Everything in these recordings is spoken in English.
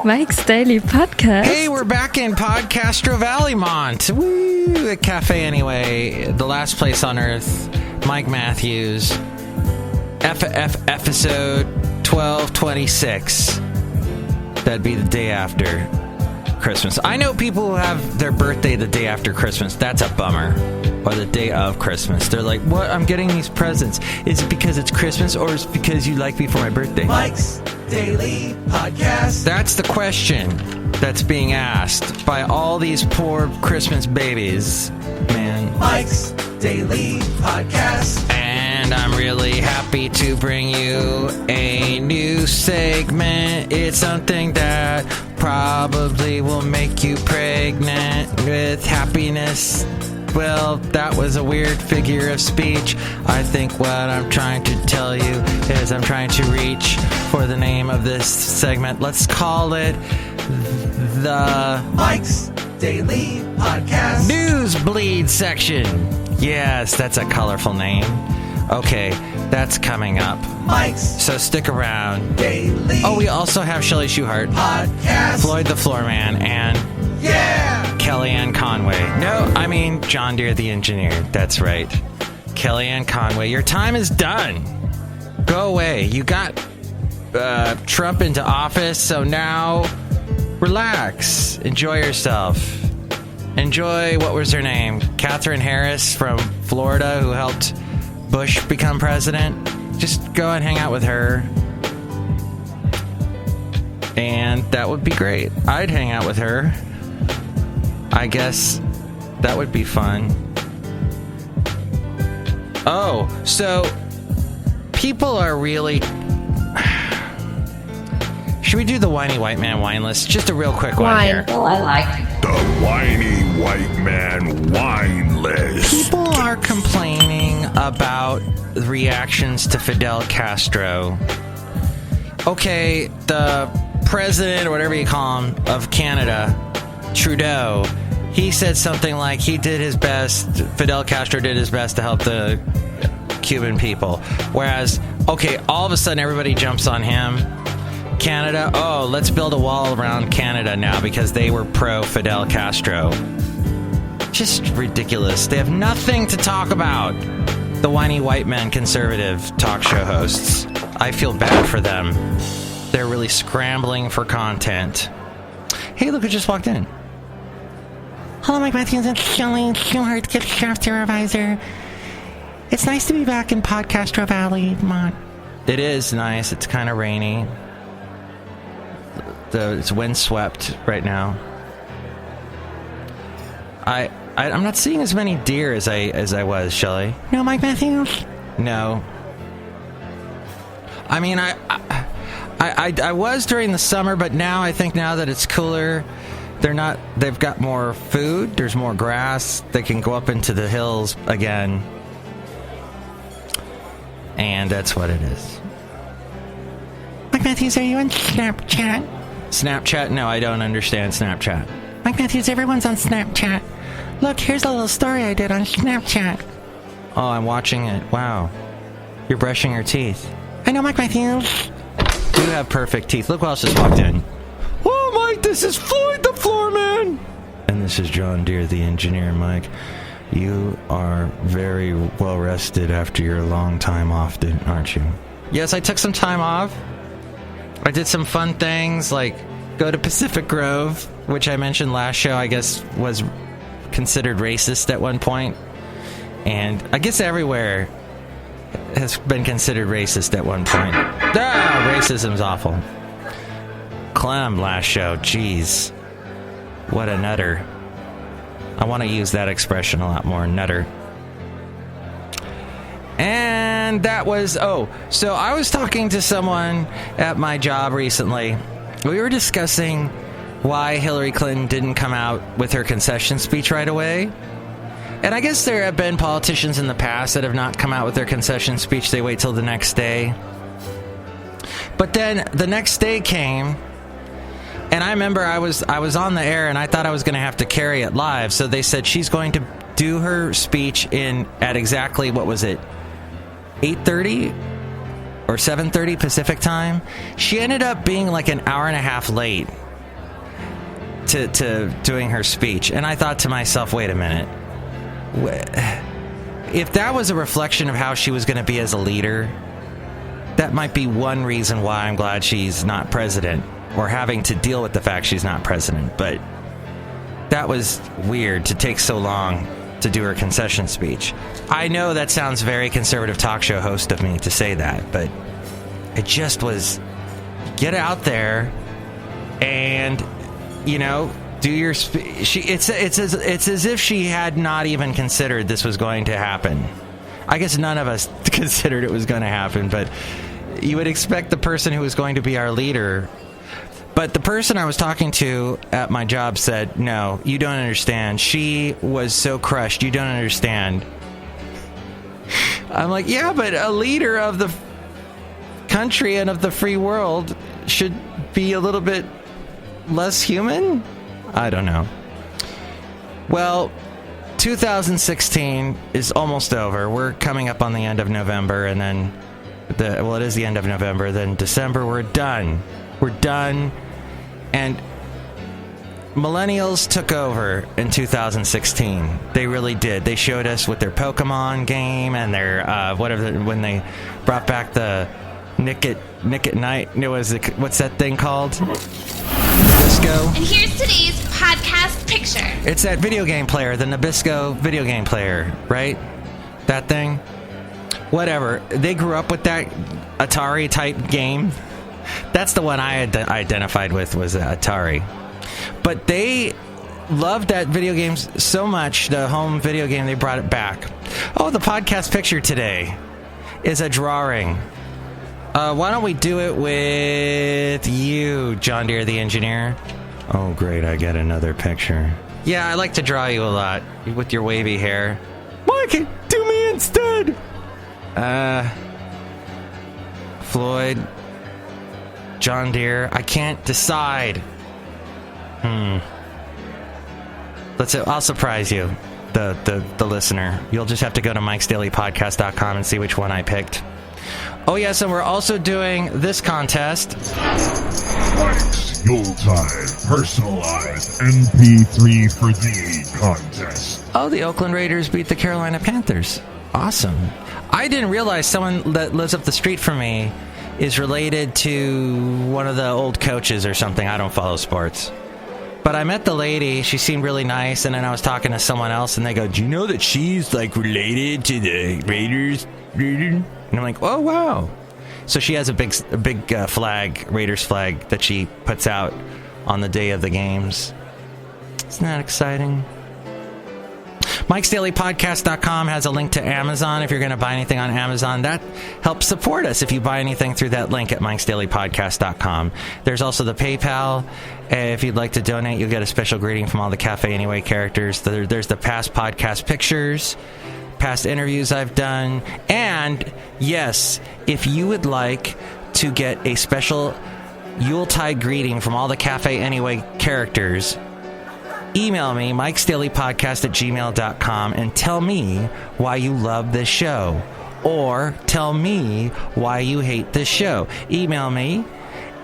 Mike's Daily Podcast. Hey, we're back in Podcastro-Valleymont. Woo! At Cafe Anyway, the last place on earth. Mike Matthews. Episode 1226. That'd be the day after Christmas. I know people who have their birthday the day after Christmas. That's a bummer. Or the day of Christmas. They're like, what? I'm getting these presents. Is it because it's Christmas or is it because you like me for my birthday? Mike's Daily Podcast. That's the question that's being asked by all these poor Christmas babies, man. Mike's Daily Podcast. And I'm really happy to bring you a new segment. It's something that probably will make you pregnant with happiness. Well, that was a weird figure of speech. I think what I'm trying to tell you is I'm trying to reach for the name of this segment. Let's call it the Mike's Daily Podcast Newsbleed section. Yes, that's a colorful name. Okay, that's coming up. Mike's So stick around. Daily Oh, we also have Chely Shoehart, Podcast. Floyd the Floorman, and Kellyanne Conway. No, I mean John Deere the engineer. That's right. Kellyanne Conway, your time is done. Go away. You got Trump into office, so now relax. Enjoy yourself. Enjoy, what was her name? Catherine Harris from Florida, who helped Bush become president. Just go and hang out with her. And that would be great. I'd hang out with her. I guess that would be fun. Oh, so people are really... Should we do the whiny white man wine list? Just a real quick one here. Well, I like it. The whiny white man wine list. People are complaining about the reactions to Fidel Castro. Okay, the president, or whatever you call him, of Canada, Trudeau, he said something like he did his best, Fidel Castro did his best to help the Cuban people. Whereas, okay, all of a sudden everybody jumps on him. Canada, oh, let's build a wall around Canada now because they were pro-Fidel Castro. Just ridiculous. They have nothing to talk about. The whiny white men conservative talk show hosts. I feel bad for them. They're really scrambling for content. Hey, look who just walked in. Hello, Mike Matthews and Chely Shoehart, gift shop supervisor. It's nice to be back in Podcastro-Valleymont. It is nice. It's kind of rainy. It's windswept right now. I'm not seeing as many deer as I was, Chely. No, Mike Matthews? No. I mean, I was during the summer, but now I think now that it's cooler, they've got more food, there's more grass, they can go up into the hills again. And that's what it is. Mike Matthews, are you on Snapchat? Snapchat? No, I don't understand Snapchat. Mike Matthews, everyone's on Snapchat. Look, here's a little story I did on Snapchat. Oh, I'm watching it. Wow. You're brushing your teeth. I know, Mike Matthews. You have perfect teeth. Look who else just walked in. Oh, Mike, this is Floyd the Floorman. And this is John Deere, the engineer, Mike. You are very well rested after your long time off, aren't you? Yes, I took some time off. I did some fun things, like go to Pacific Grove, which I mentioned last show, I guess was considered racist at one point. And I guess everywhere has been considered racist at one point. Racism's awful. Clem last show, jeez. What a nutter. I want to use that expression a lot more, nutter. And that was, so I was talking to someone at my job recently. We were discussing why Hillary Clinton didn't come out with her concession speech right away. And I guess there have been politicians in the past that have not come out with their concession speech. They wait till the next day. But then the next day came, and I remember I was on the air, and I thought I was going to have to carry it live. So they said she's going to do her speech at exactly, what was it, 8:30? or 7:30 Pacific time. She ended up being like an hour and a half late to doing her speech. And I thought to myself, wait a minute. If that was a reflection of how she was going to be as a leader, that might be one reason why I'm glad she's not president, or having to deal with the fact she's not president. But that was weird to take so long to do her concession speech. I know that sounds very conservative talk show host of me to say that, but it just was, get out there and, you know, do your it's as if she had not even considered this was going to happen. I guess none of us considered it was going to happen, but you would expect the person who was going to be our leader. But the person I was talking to at my job said, no, you don't understand. She was so crushed. You don't understand. I'm like, yeah, but a leader of the country and of the free world should be a little bit less human? I don't know. Well, 2016 is almost over. We're coming up on the end of November, and then, it is the end of November. Then December, we're done. We're done. And millennials took over in 2016. They really did. They showed us with their Pokemon game and their when they brought back the Nick at Night. It was, what's that thing called? Nabisco. And here's today's podcast picture. It's that video game player, the Nabisco video game player, right? That thing. Whatever. They grew up with that Atari type game. That's the one I identified with, was Atari. But they loved that video game so much, the home video game, they brought it back. Oh, the podcast picture today is a drawing. Why don't we do it with you, John Deere the engineer? Oh, great, I get another picture. Yeah, I like to draw you a lot with your wavy hair. Mike, do me instead! Floyd, John Deere, I can't decide. I'll surprise you, the listener. You'll just have to go to MIKEs-DAILY-PODCAST.com and see which one I picked. Oh yes, and we're also doing this contest. Mike's Yuletide Personalized MP3 for Thee contest. Oh, the Oakland Raiders beat the Carolina Panthers. Awesome. I didn't realize someone that lives up the street from me is related to one of the old coaches or something. I don't follow sports. But I met the lady. She seemed really nice, and then I was talking to someone else, and they go, do you know that she's, like, related to the Raiders? And I'm like, oh, wow. So she has a big flag, Raiders flag, that she puts out on the day of the games. Isn't that exciting? MIKEs-DAILY-PODCAST.com has a link to Amazon. If you're going to buy anything on Amazon, that helps support us if you buy anything through that link at MIKEs-DAILY-PODCAST.com. There's also the PayPal. If you'd like to donate, you'll get a special greeting from all the Cafe Anyway characters. There's the past podcast pictures, past interviews I've done. And, yes, if you would like to get a special Yuletide greeting from all the Cafe Anyway characters, email me, mikesdailypodcast@gmail.com, and tell me why you love this show. Or tell me why you hate this show. Email me,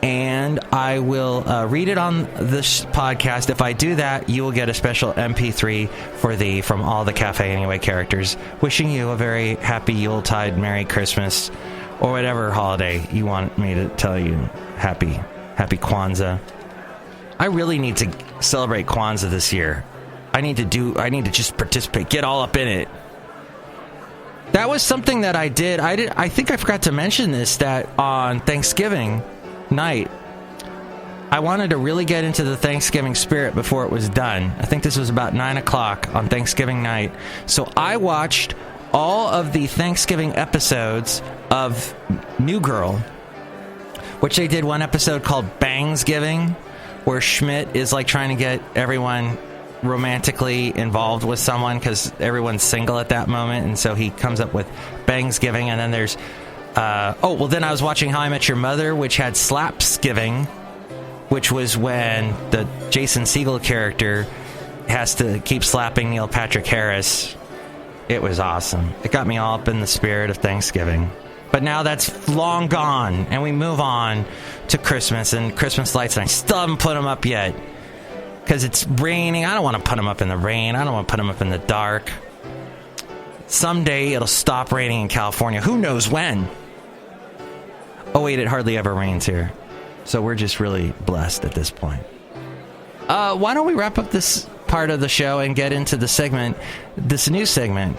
and I will read it on this podcast. If I do that, you will get a special MP3 for thee from all the Cafe Anyway characters. Wishing you a very happy Yuletide, Merry Christmas, or whatever holiday you want me to tell you. Happy Kwanzaa. I really need to celebrate Kwanzaa this year. I need to just participate, get all up in it. That was something that I did. I think I forgot to mention this, that on Thanksgiving night, I wanted to really get into the Thanksgiving spirit before it was done. I think this was about 9 o'clock on Thanksgiving night. So I watched all of the Thanksgiving episodes of New Girl, which they did one episode called Bangsgiving, where Schmidt is like trying to get everyone romantically involved with someone because everyone's single at that moment, and so he comes up with Bangsgiving. And then there's then I was watching How I Met Your Mother, which had Slapsgiving, which was when the Jason Segel character has to keep slapping Neil Patrick Harris. It was awesome. It got me all up in the spirit of Thanksgiving. But now that's long gone, and we move on to Christmas and Christmas lights, and I still haven't put them up yet because it's raining. I don't want to put them up in the rain. I don't want to put them up in the dark. Someday it'll stop raining in California. Who knows when? Oh, wait, it hardly ever rains here. So we're just really blessed at this point. Why don't we wrap up this part of the show and get into the segment, this new segment.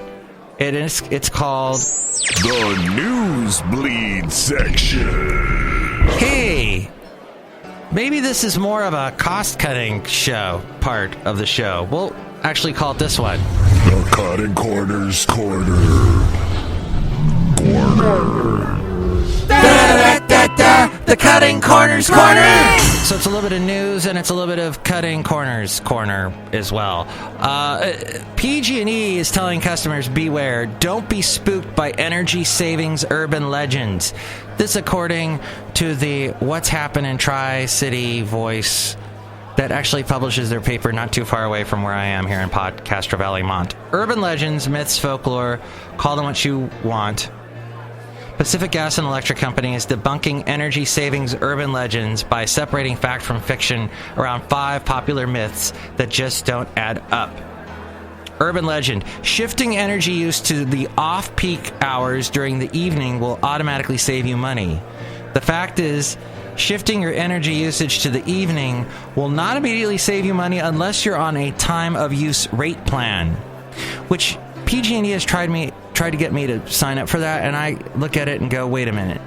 It's called The Newsbleed Section. Hey, maybe this is more of a cost-cutting show part of the show. We'll actually call it this one. The Cutting Corners Corner. The Cutting Corners Corner! So it's a little bit of news and it's a little bit of Cutting Corners Corner as well. PG&E is telling customers, beware, don't be spooked by energy savings urban legends. This according to the What's Happening Tri-City Voice that actually publishes their paper not too far away from where I am here in Castro Valley, Mont. Urban legends, myths, folklore, call them what you want. Pacific Gas and Electric Company is debunking energy savings urban legends by separating fact from fiction around 5 popular myths that just don't add up. Urban legend: shifting energy use to the off-peak hours during the evening will automatically save you money. The fact is, shifting your energy usage to the evening will not immediately save you money unless you're on a time of use rate plan, which PG&E has tried to get me to sign up for that, and I look at it and go, wait a minute.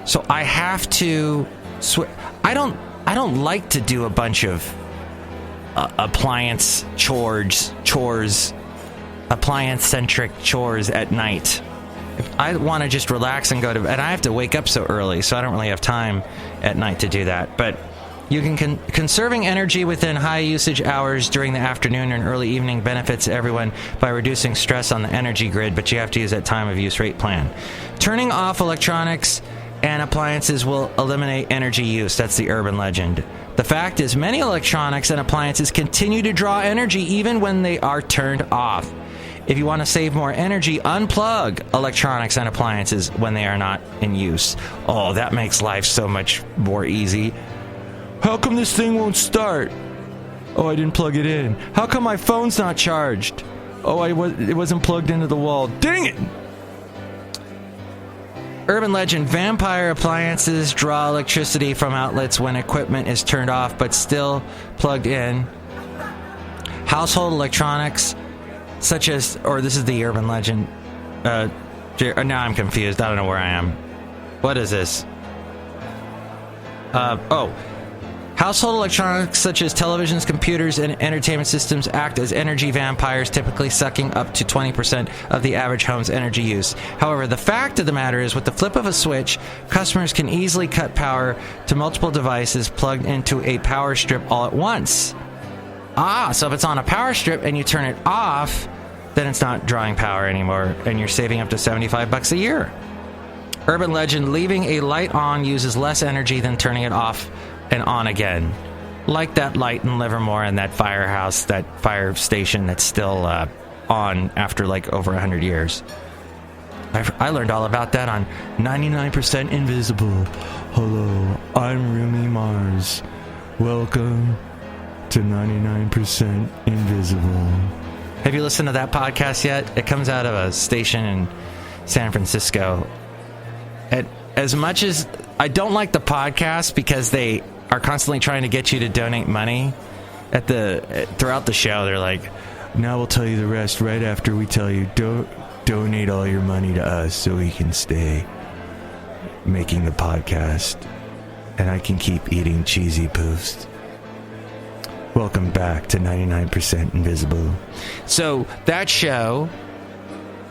So I have to I don't like to do a bunch of appliance appliance-centric chores at night. If I want to just relax and go to bed, and I have to wake up so early, so I don't really have time at night to do that. But you can conserving energy within high usage hours during the afternoon and early evening benefits everyone by reducing stress on the energy grid, but you have to use that time of use rate plan. Turning off electronics and appliances will eliminate energy use. That's the urban legend. The fact is, many electronics and appliances continue to draw energy even when they are turned off. If you want to save more energy, unplug electronics and appliances when they are not in use. Oh, that makes life so much more easy. How come this thing won't start? Oh, I didn't plug it in. How come my phone's not charged? Oh, it wasn't plugged into the wall. Dang it! Urban legend: vampire appliances draw electricity from outlets when equipment is turned off but still plugged in. Household electronics, such as, or this is the urban legend. Now I'm confused. I don't know where I am. What is this? Household electronics such as televisions, computers, and entertainment systems act as energy vampires, typically sucking up to 20% of the average home's energy use. However, the fact of the matter is, with the flip of a switch, customers can easily cut power to multiple devices plugged into a power strip all at once. So if it's on a power strip and you turn it off, then it's not drawing power anymore, and you're saving up to $75 a year. Urban legend: leaving a light on uses less energy than turning it off and on again. Like that light in Livermore and that firehouse, that fire station that's still on after like over 100 years. I learned all about that on 99% Invisible. Hello, I'm Rumi Mars. Welcome to 99% Invisible. Have you listened to that podcast yet? It comes out of a station in San Francisco. As much as I don't like the podcast because they are constantly trying to get you to donate money throughout the show, they're like, now we'll tell you the rest right after we tell you donate all your money to us so we can stay making the podcast and I can keep eating cheesy poofs. Welcome back to 99% Invisible. So that show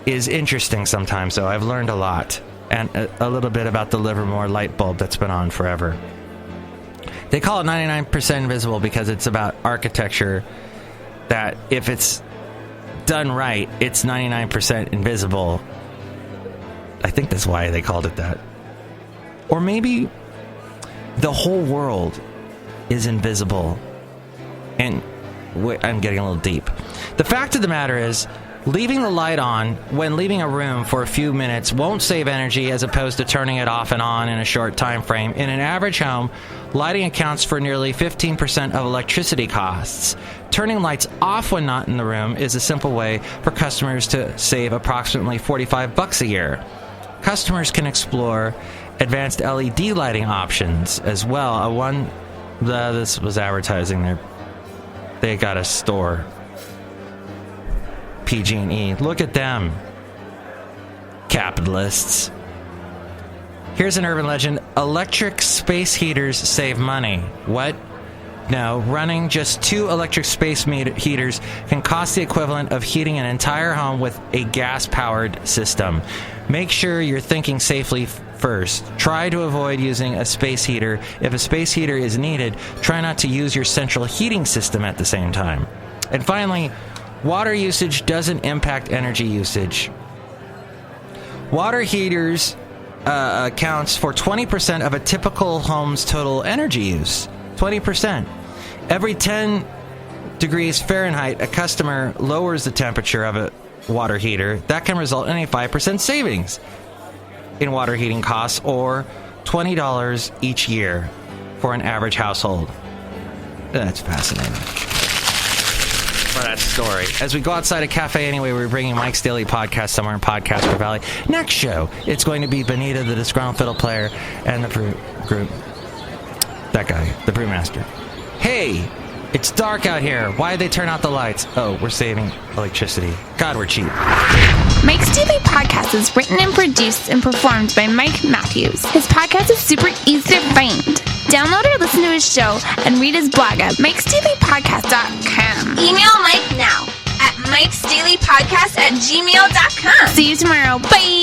is interesting sometimes, so I've learned a lot. And a little bit about the Livermore light bulb that's been on forever. They call it 99% Invisible because it's about architecture that, if it's done right, it's 99% invisible. I think that's why they called it that. Or maybe the whole world is invisible. And I'm getting a little deep. The fact of the matter is, Leaving the light on when leaving a room for a few minutes won't save energy as opposed to turning it off and on in a short time frame. In an average home, lighting accounts for nearly 15% of electricity costs. Turning lights off when not in the room is a simple way for customers to save approximately $45 a year. Customers can explore advanced LED lighting options as well. This was advertising there. They got a store. PG&E. Look at them. Capitalists. Here's an urban legend. Electric space heaters save money. What? No, running just 2 electric space heaters can cost the equivalent of heating an entire home with a gas-powered system. Make sure you're thinking safely first. Try to avoid using a space heater. If a space heater is needed, try not to use your central heating system at the same time. And finally, water usage doesn't impact energy usage. Water heaters accounts for 20% of a typical home's total energy use. 20%. Every 10 degrees Fahrenheit, a customer lowers the temperature of a water heater. That can result in a 5% savings in water heating costs, or $20 each year for an average household. That's fascinating. For that story. As we go outside a cafe anyway, we're bringing Mike's Daily Podcast somewhere in Podcaster Valley. Next show, it's going to be Benita, the Disgruntled Fiddle Player, and the group. That guy, the Brewmaster. Hey, it's dark out here. Why'd they turn out the lights? Oh, we're saving electricity. God, we're cheap. Mike's Daily Podcast is written and produced and performed by Mike Matthews. His podcast is super easy to find. Download or listen to his show and read his blog at MIKEs-DAILY-PODCAST.com. Email Mike now at MIKEs-DAILY-PODCAST@gmail.com. See you tomorrow. Bye!